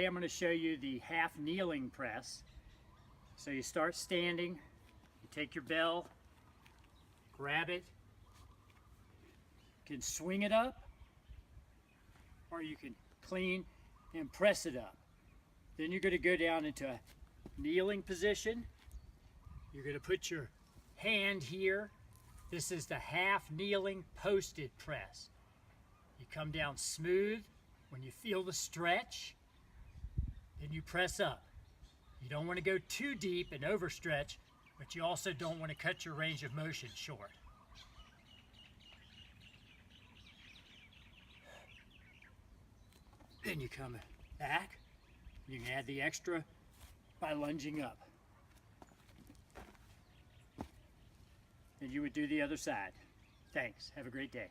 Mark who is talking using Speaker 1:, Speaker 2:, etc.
Speaker 1: I'm going to show you the half kneeling press. So you start standing, you take your bell, grab it, you can swing it up, or you can clean and press it up. Then you're going to go down into a kneeling position. You're going to put your hand here. This is the half kneeling posted press. You come down smooth. When you feel the stretch, then you press up. You don't want to go too deep and overstretch, but you also don't want to cut your range of motion short. Then you come back. You can add the extra by lunging up. And you would do the other side. Thanks. Have a great day.